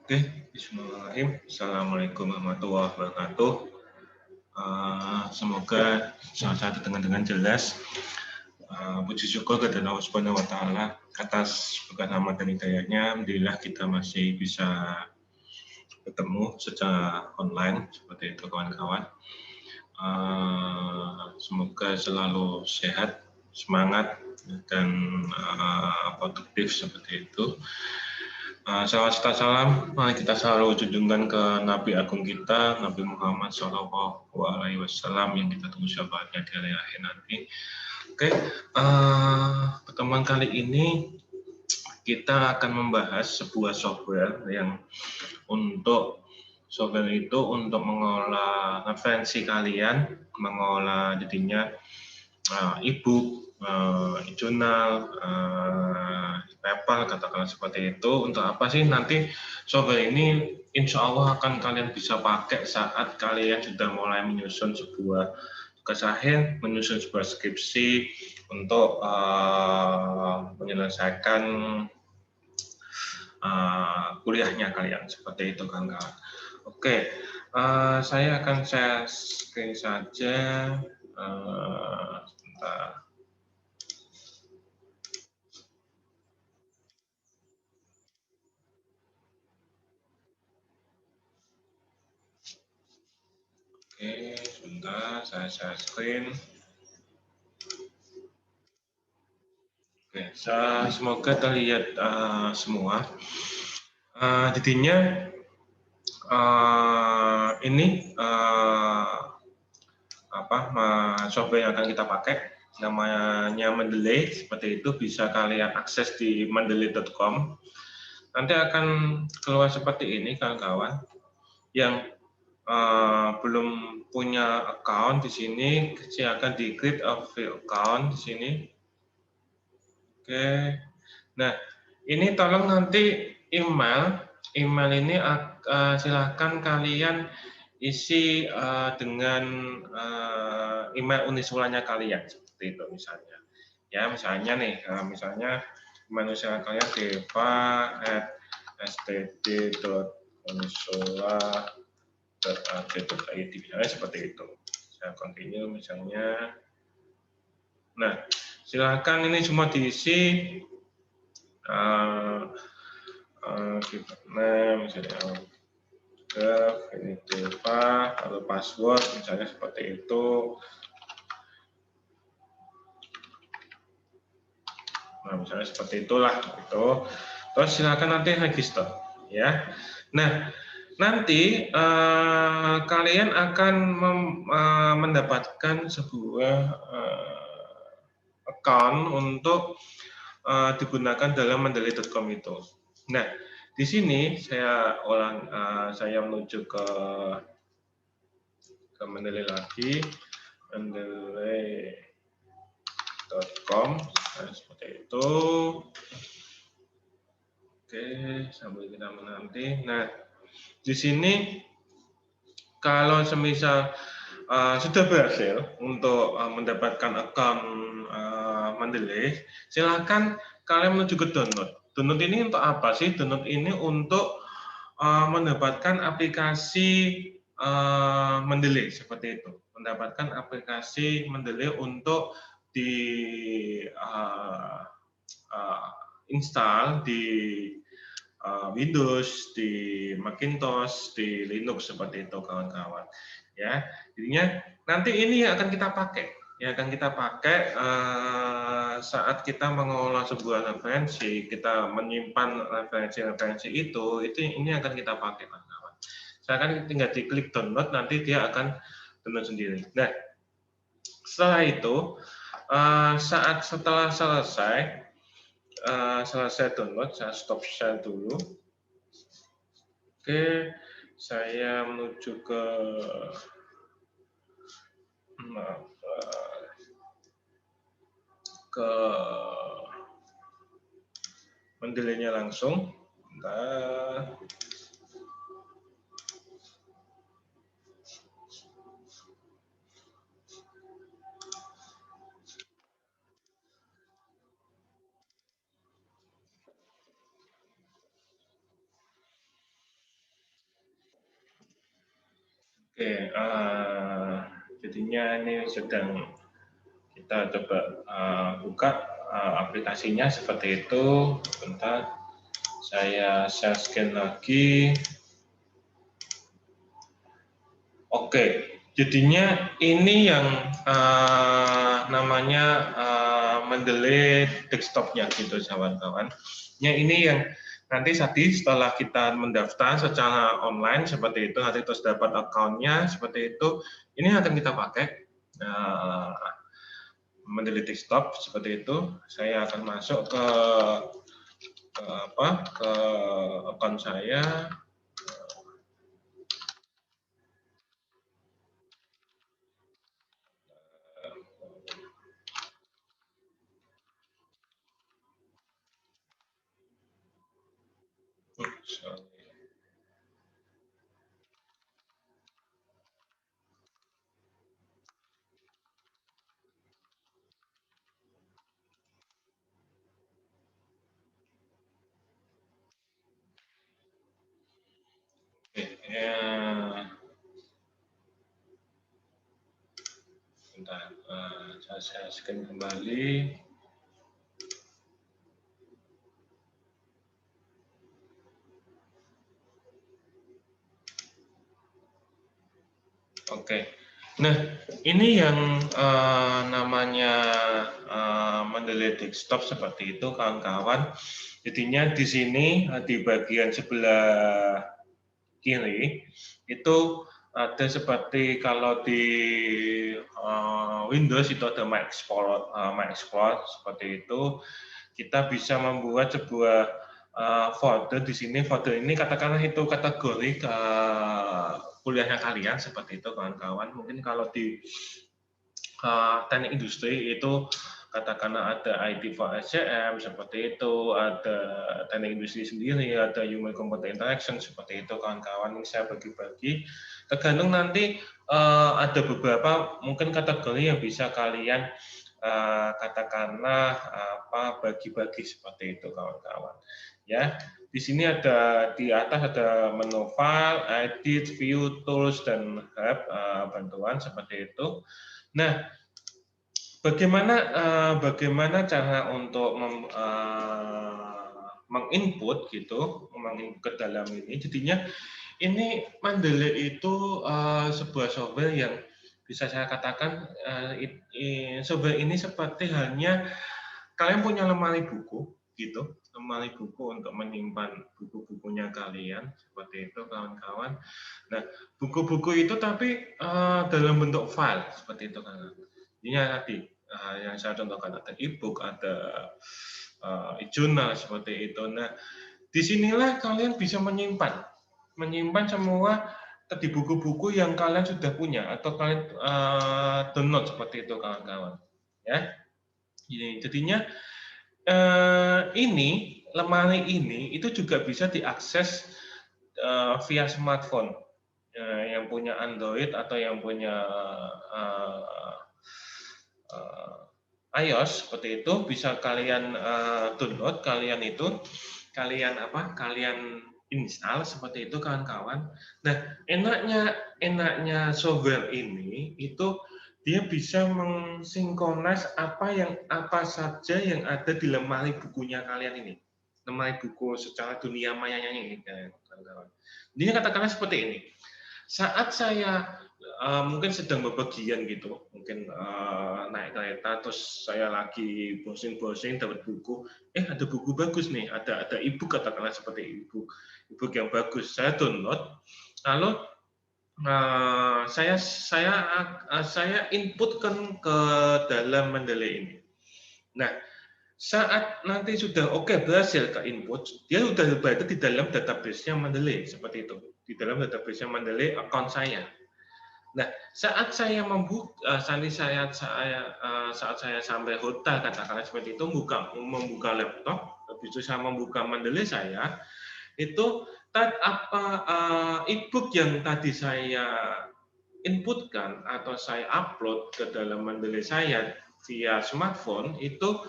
Oke, bismillahirrahmanirrahim. Assalamualaikum warahmatullahi wabarakatuh. Semoga saya terdengar dengan jelas. Puji syukur kepada Allah Subhanahu wa Ta'ala atas berkat rahmat dan hidayahnya. Alhamdulillah kita masih bisa bertemu secara online seperti itu kawan-kawan. Semoga selalu sehat, semangat dan produktif seperti itu. Salawat serta salam, mari kita selalu junjungkan ke Nabi Agung kita, Nabi Muhammad SAW yang kita tunggu syafaatnya di hari akhir nanti. Oke, pertemuan kali ini kita akan membahas sebuah software yang untuk software itu untuk mengolah referensi kalian, mengolah jadinya e-book, jurnal, paper, katakanlah seperti itu. Untuk apa sih nanti software ini insya Allah akan kalian bisa pakai saat kalian sudah mulai menyusun sebuah tugas akhir, menyusun sebuah skripsi untuk menyelesaikan kuliahnya kalian, seperti itu kan kawan. Oke, saya akan share screen saja. Sebentar. Oke, sebentar, saya share screen. Oke, semoga terlihat semua. Jadinya ini software yang akan kita pakai namanya Mendeley, seperti itu bisa kalian akses di mendeley.com. Nanti akan keluar seperti ini kawan-kawan. Yang belum punya account di sini, silakan di create a free account di sini. Oke. Nah, ini tolong nanti email ini silakan kalian isi dengan email unisulannya kalian, seperti itu misalnya. Ya, misalnya nih, misalnya email unisulan kalian deva@std.unisula.ac.id, misalnya seperti itu. Saya continue misalnya. Nah, silakan ini semua diisi. Misalnya ini Deva atau password misalnya seperti itu. Nah, misalnya seperti itulah itu. Terus silakan nanti register ya. Nah, nanti kalian akan mendapatkan sebuah account untuk digunakan dalam mendeley.com itu. Nah, di sini saya menuju ke Mendeley lagi, mendeley.com, nah, seperti itu. Oke, sambil kita menanti. Nah, di sini kalau semisal sudah berhasil untuk mendapatkan account Mendeley, silakan kalian menuju ke download. Download ini untuk apa sih? Download ini untuk mendapatkan aplikasi Mendeley seperti itu. Mendapatkan aplikasi Mendeley untuk di install di Windows, di Macintosh, di Linux seperti itu kawan-kawan. Ya, jadinya nanti ini yang akan kita pakai. Yang akan kita pakai saat kita mengolah sebuah referensi, kita menyimpan referensi-referensi itu ini akan kita pakai kawan-kawan. Saya akan tinggal diklik download, nanti dia akan download sendiri. Nah, setelah itu setelah selesai download, saya stop share dulu. Oke, saya menuju ke Mendeley-nya langsung. Bentar. Oke, jadinya ini sedang kita coba buka aplikasinya seperti itu. Bentar, saya share screen lagi. Oke, jadinya ini yang namanya Mendeley desktopnya gitu, kawan-kawan. Ya, ini yang nanti setelah kita mendaftar secara online seperti itu, nanti terus dapat akunnya seperti itu, ini akan kita pakai Mendeley desktop seperti itu. Saya akan masuk ke akun saya. Sorry. Oke, bentar, saya scan kembali. Oke, nah ini yang namanya Mendeley desktop seperti itu, kawan-kawan. Jadinya di sini di bagian sebelah kiri itu ada seperti kalau di Windows itu ada My Explorer, seperti itu. Kita bisa membuat sebuah folder di sini. Folder ini katakanlah itu kategori kuliahnya kalian seperti itu, kawan-kawan. Mungkin kalau di teknik industri itu katakanlah ada IT for SCM seperti itu, ada teknik industri sendiri, ada human computer interaction seperti itu, kawan-kawan. Ini saya bagi-bagi. Tergantung nanti ada beberapa mungkin kategori yang bisa kalian katakanlah bagi-bagi seperti itu, kawan-kawan. Ya, di sini ada di atas ada menu file, edit, view, tools, dan help bantuan seperti itu. Nah, bagaimana cara untuk menginput gitu, menginput ke dalam ini. Jadinya ini Mendeley itu sebuah software yang bisa saya katakan software ini seperti halnya kalian punya lemari buku gitu, lemari buku untuk menyimpan buku-bukunya kalian seperti itu, kawan-kawan. Nah, buku-buku itu tapi dalam bentuk file seperti itu, kan. Ini tadi yang saya contohkan ada e-book, ada e-journal seperti itu. Nah, disinilah kalian bisa menyimpan semua tadi buku-buku yang kalian sudah punya atau kalian download seperti itu, kawan-kawan. Ya, ini jadinya ini lemari ini itu juga bisa diakses via smartphone. Yang punya Android atau yang punya iOS seperti itu bisa kalian download, kalian install seperti itu, kawan-kawan. Nah, enaknya software ini itu dia bisa mensinkronis apa saja yang ada di lemari bukunya kalian ini. Lemari buku secara dunia mayanya ini, kawan-kawan. Ini katakanlah seperti ini. Saat saya mungkin sedang bepergian gitu, mungkin naik kereta, terus saya lagi browsing dapat buku, ada buku bagus nih, ada e-book katakanlah seperti e-book yang bagus, saya download, lalu saya inputkan ke dalam Mendeley ini. Nah, saat nanti sudah berhasil ke input, dia sudah berada di dalam database-nya Mendeley seperti itu, di dalam database-nya Mendeley account saya. Nah, saat saya membuka, saat saya sampai hotel katakanlah seperti itu, membuka laptop, habis itu saya membuka Mendeley saya, itu e-book yang tadi saya inputkan atau saya upload ke dalam Mendeley saya via smartphone itu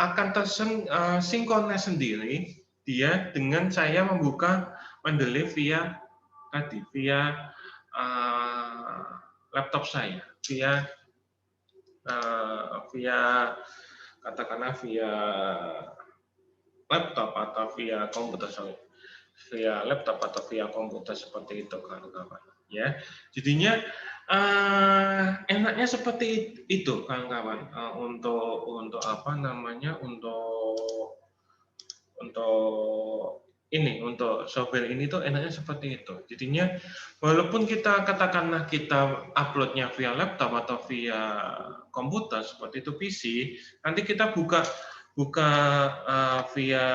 akan tersinkronis sendiri dia dengan saya membuka Mendeley via laptop saya, via katakanlah via laptop atau via komputer, seperti itu kawan-kawan. Ya, jadinya enaknya seperti itu kawan-kawan, untuk apa namanya, untuk software ini tuh enaknya seperti itu. Jadinya walaupun kita katakanlah kita uploadnya via laptop atau via komputer seperti itu PC, nanti kita buka via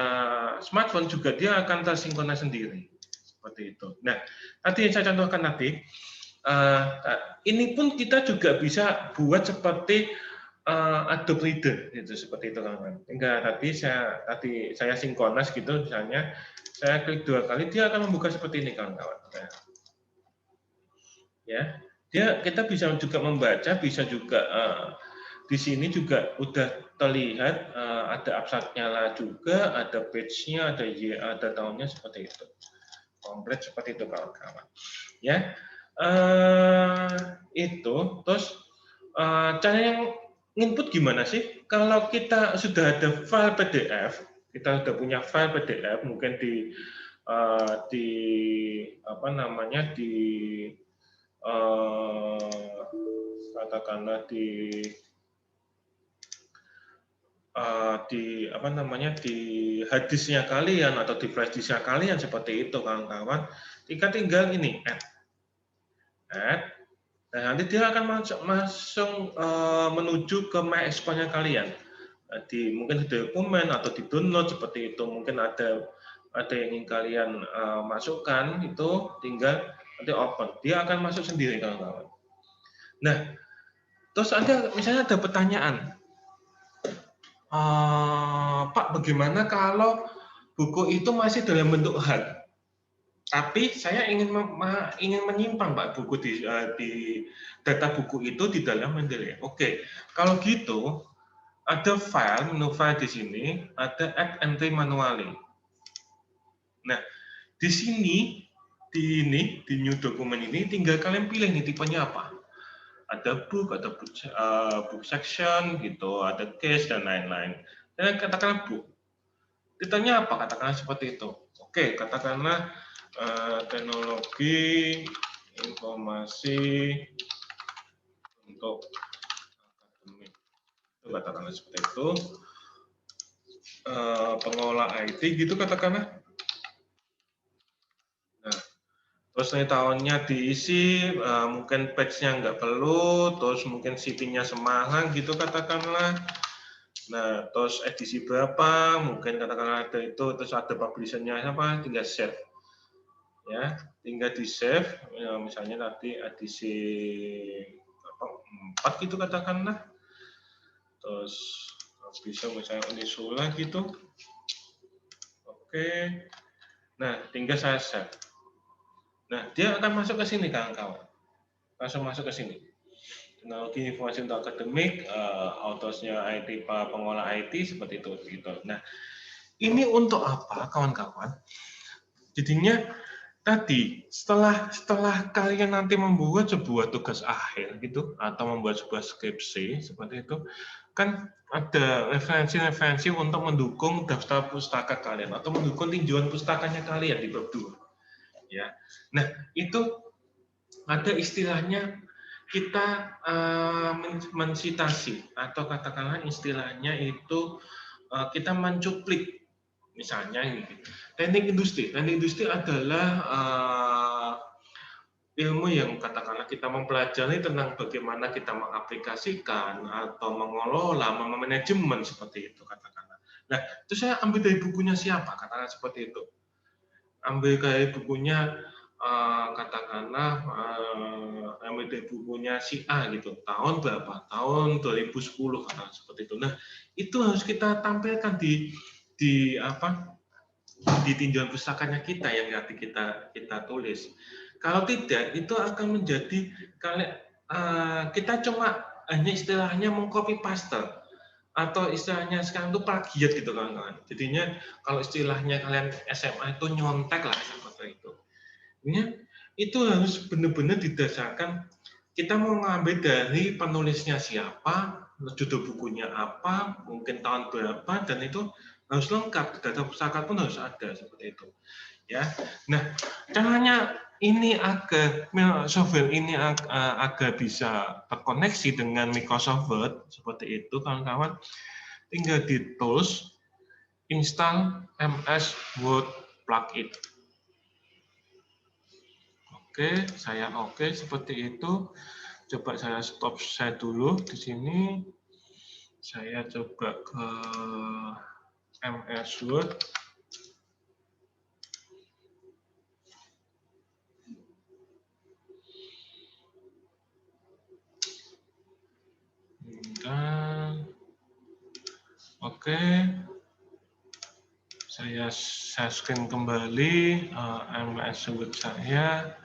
smartphone juga dia akan tersinkronis sendiri seperti itu. Nah, nanti yang saya contohkan nanti, ini pun kita juga bisa buat seperti Adobe Reader, itu seperti itu kawan-kawan. Hingga tadi saya sinkronis gitu, misalnya saya klik 2 kali, dia akan membuka seperti ini kawan-kawan. Nah, ya, kita bisa juga membaca, bisa juga di sini juga udah terlihat ada abstraknya lah juga, ada page-nya, ada tahunnya seperti itu, komplit seperti itu kawan-kawan. Ya, itu terus cara yang input gimana sih? Kalau kita sudah ada file PDF, kita sudah punya file PDF, mungkin di apa namanya, katakanlah di apa namanya, di harddisknya kalian atau di flash disknya kalian seperti itu kawan-kawan. Kita tinggal ini add. Nah, nanti dia akan langsung menuju ke MyExpo-nya kalian. Mungkin di dokumen atau di download seperti itu. Mungkin ada yang ingin kalian masukkan, itu tinggal nanti open. Dia akan masuk sendiri kawan-kawan. Nah, terus misalnya ada pertanyaan, Pak, bagaimana kalau buku itu masih dalam bentuk hard? Tapi saya ingin menyimpan Pak buku di data buku itu di dalam Mendeley. Oke, kalau gitu ada menu file di sini, ada add entry manually. Nah, di sini di new dokumen ini tinggal kalian pilih nih tipenya apa. Ada book, ada book section gitu, ada case dan lain-lain. Dan katakanlah book. Titelnya apa? Katakanlah seperti itu. Oke, katakanlah teknologi informasi untuk akademik, itu katakanlah seperti itu, pengelola IT gitu katakanlah. Nah, terus ini tahunnya diisi, mungkin page-nya nggak perlu, terus mungkin city-nya Semarang gitu katakanlah. Nah, terus edisi berapa, mungkin katakanlah ada itu, terus ada publisher-nya apa, tinggal save. Ya, tinggal di save, ya, misalnya nanti edisi 4 gitu katakanlah, terus bisa misalnya Unisula gitu. Oke, nah tinggal saya save. Nah, dia akan masuk ke sini kawan-kawan, langsung masuk ke sini. Teknologi informasi untuk akademik, authors-nya IT, pengolah IT seperti itu gitu. Nah, ini untuk apa kawan-kawan? Jadinya tadi setelah kalian nanti membuat sebuah tugas akhir gitu atau membuat sebuah skripsi seperti itu, kan ada referensi-referensi untuk mendukung daftar pustaka kalian atau mendukung tinjauan pustakanya kalian di bab 2. Ya. Nah, itu ada istilahnya kita mensitasi atau katakanlah istilahnya itu kita mencuplik. Misalnya ini, teknik industri. Teknik industri adalah ilmu yang katakanlah kita mempelajari tentang bagaimana kita mengaplikasikan atau mengelola, manajemen seperti itu katakanlah. Nah, itu saya ambil dari bukunya siapa? Katakanlah seperti itu. Ambil dari bukunya katakanlah ambil dari bukunya si A gitu. Tahun berapa? Tahun 2010 katakanlah seperti itu. Nah, itu harus kita tampilkan di tinjauan pustakanya kita yang nanti kita tulis. Kalau tidak, itu akan menjadi kita cuma hanya istilahnya mengcopy paste atau istilahnya sekarang itu plagiat gitu kawan-kawan. Jadinya kalau istilahnya kalian SMA itu nyontek lah seperti itu. itu harus benar-benar didasarkan kita mau ngambil dari penulisnya siapa, judul bukunya apa, mungkin tahun berapa, dan itu harus lengkap. Data pustaka pun harus ada seperti itu. Ya, nah caranya ini agar software ini agar bisa terkoneksi dengan Microsoft Word seperti itu, kawan-kawan, tinggal di tools install MS Word plugin. Oke, saya oke seperti itu. Coba saya stop share dulu di sini. Saya coba ke MS Word. Dan oke, saya share screen kembali MS Word saya.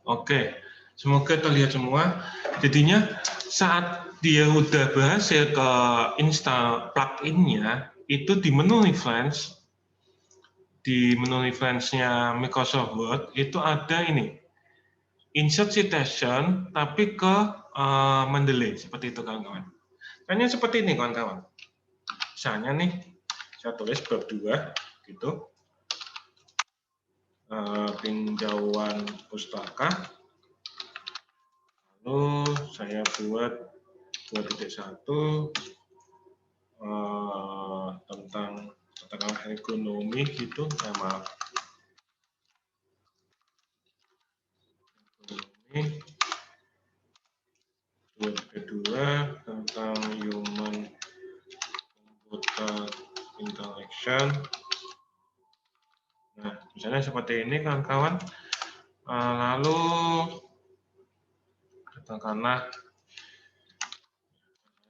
Oke, semoga terlihat semua. Jadinya saat dia udah berhasil ke install plugin-nya, itu di menu reference, di menu reference-nya Microsoft Word, itu ada ini, insert citation, tapi ke Mendeley, seperti itu kawan-kawan. Hanya seperti ini kawan-kawan. Misalnya nih, saya tulis bab 2, gitu. Tinjauan pustaka. Lalu saya buat 2.1 tentang katakanlah ekonomi gitu, maaf. Ekonomi. 2.2 tentang human computer interaction. Nah, misalnya seperti ini kawan-kawan. Lalu katakanlah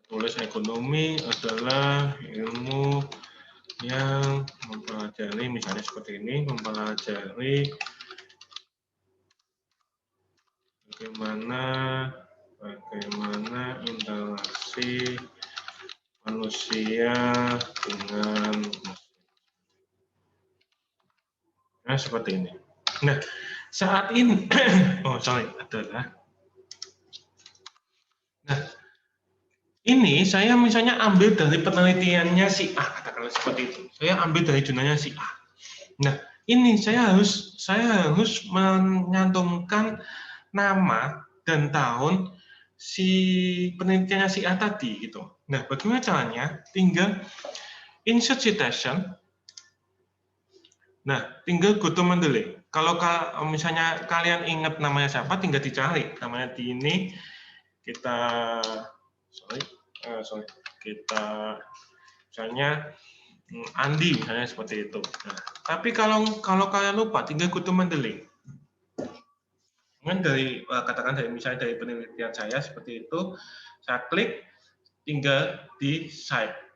tulis ekonomi adalah ilmu yang mempelajari, misalnya seperti ini, mempelajari bagaimana interaksi manusia dengan seperti ini. Nah, saat ini adalah ini saya misalnya ambil dari penelitiannya si A, katakanlah seperti itu. Saya ambil dari jurnalnya si A. Nah, ini saya harus menyantumkan nama dan tahun si penelitiannya si A tadi gitu. Nah, bagaimana caranya? Tinggal insert citation. Nah, tinggal go to Mendeley. Kalau misalnya kalian ingat namanya siapa, tinggal dicari. Namanya di ini kita kita misalnya Andi misalnya seperti itu. Nah, tapi kalau kalian lupa, tinggal go to Mendeley. Dari katakan misalnya dari penelitian saya seperti itu, saya klik, tinggal di site.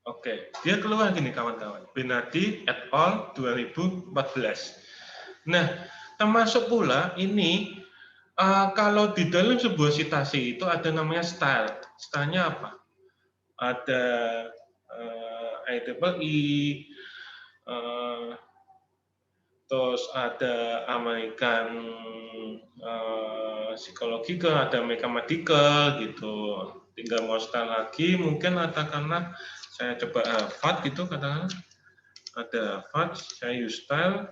Oke, dia keluar gini kawan-kawan, Benardi et al 2014. Nah, termasuk pula ini kalau di dalam sebuah citasi itu ada namanya style. Stylenya apa? Ada IEEE, terus ada American Psychological, ada Mathematical gitu. Tinggal mau style lagi, mungkin katakanlah saya coba Harvard gitu, katakanlah ada Harvard, saya use style,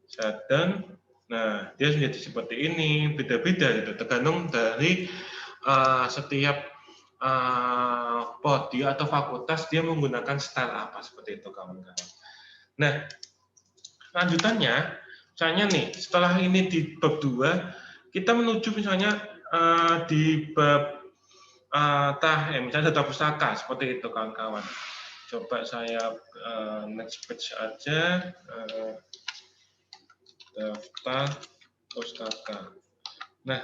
saya done. Nah, dia menjadi seperti ini, beda-beda gitu, tergantung dari setiap prodi atau fakultas dia menggunakan style apa seperti itu kawan-kawan. Nah, lanjutannya, misalnya nih, setelah ini di bab 2, kita menuju misalnya di bab misalnya data pustaka, seperti itu kawan-kawan. Coba saya next page aja, daftar pustaka. Nah,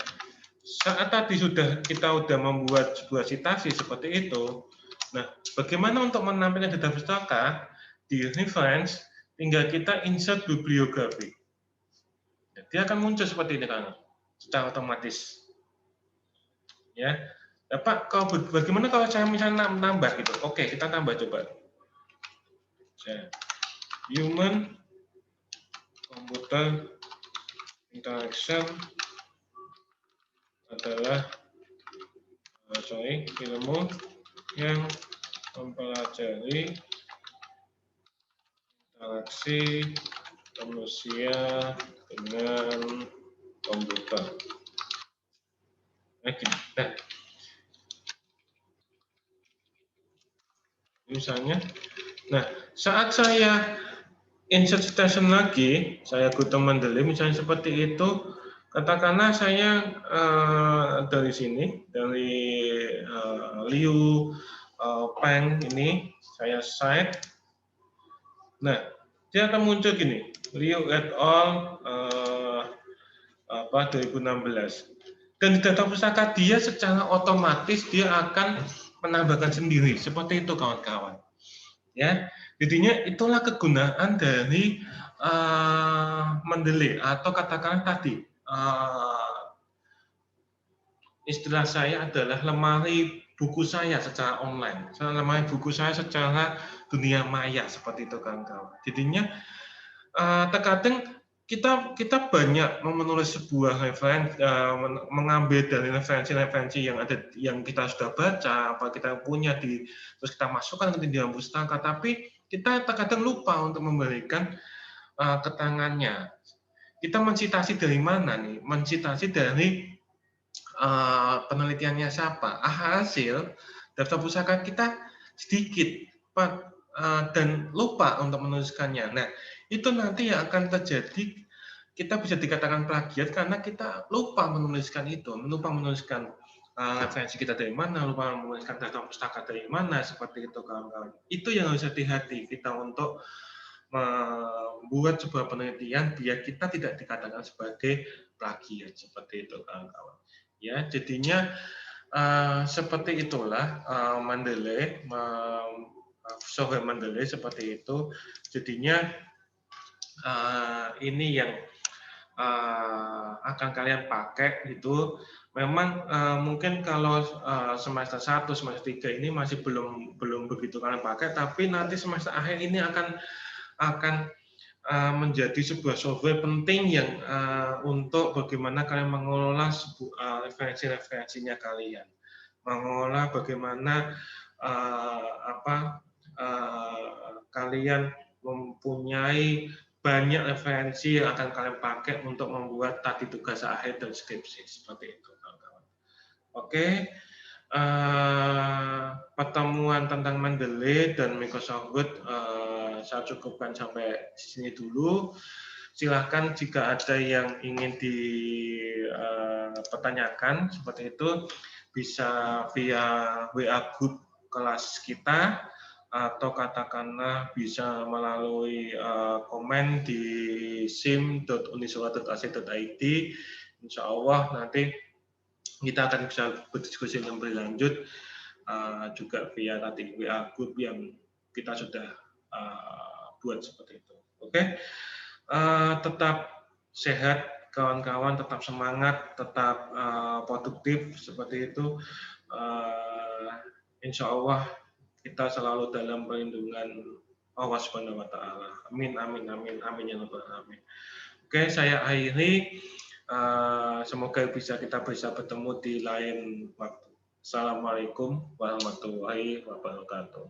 saat tadi kita sudah membuat sebuah citasi seperti itu, nah, bagaimana untuk menampilkan data pustaka di reference? Tinggal kita insert bibliografi. Dia akan muncul seperti ini kan, secara otomatis. Ya, Pak, bagaimana kalau saya misalnya nambah gitu? Oke, kita tambah coba. Human komputer interaction adalah ilmu yang mempelajari interaksi manusia dengan komputer. Nah, misalnya, saat saya insert station lagi, saya Gautam Mandalay, misalnya seperti itu, katakanlah saya dari sini, dari Liu Peng ini, saya cite. Nah, dia akan muncul gini, Liu et al. 2016. Dan di data pustaka dia secara otomatis dia akan menambahkan sendiri, seperti itu kawan-kawan. Ya, jadinya itulah kegunaan dari Mendeley atau katakanlah tadi istilah saya adalah lemari buku saya secara online, lemari buku saya secara dunia maya seperti itu kawan-kawan. Jadinya terkadang kita banyak menulis sebuah referensi, mengambil dari referensi-referensi yang ada, yang kita sudah baca, apa kita punya terus kita masukkan ke dalam pustaka, tapi kita terkadang lupa untuk memberikan keterangannya. Kita mensitasi dari mana nih? Mensitasi dari penelitiannya siapa? Hasil daftar pustaka kita sedikit dan lupa untuk menuliskannya. Nah, itu nanti yang akan terjadi, kita bisa dikatakan plagiat karena kita lupa menuliskan itu, lupa menuliskan referensi kita dari mana, lupa menuliskan daftar pustaka dari mana, seperti itu kawan-kawan. Itu yang harus hati-hati kita untuk membuat sebuah penelitian biar kita tidak dikatakan sebagai plagiat, seperti itu kawan-kawan. Ya, jadinya seperti itulah Mendeley, software Mendeley seperti itu. Jadinya ini yang akan kalian pakai itu. Memang mungkin kalau semester 1, semester 3 ini masih belum begitu kalian pakai, tapi nanti semester akhir ini akan menjadi sebuah software penting yang untuk bagaimana kalian mengelola referensi-referensinya kalian, mengelola bagaimana kalian mempunyai banyak referensi yang akan kalian pakai untuk membuat tadi tugas akhir dan skripsi, seperti itu kawan-kawan. Oke. Pertemuan tentang Mendeley dan Microsoft Word saya cukupkan sampai sini dulu. Silahkan jika ada yang ingin dipertanyakan seperti itu, bisa via WA group kelas kita, atau katakanlah bisa melalui komen di sim.uniswa.ac.id. Insya Allah nanti kita akan bisa berdiskusi lebih lanjut juga via tadi WA group yang kita sudah buat seperti itu. Oke, tetap sehat kawan-kawan, tetap semangat, tetap produktif seperti itu. Insya Allah kita selalu dalam perlindungan Allah Subhanahu wa taala. Amin amin amin amin ya rabbal alamin. Oke, saya akhiri. Semoga kita bisa bertemu di lain waktu. Assalamualaikum warahmatullahi wabarakatuh.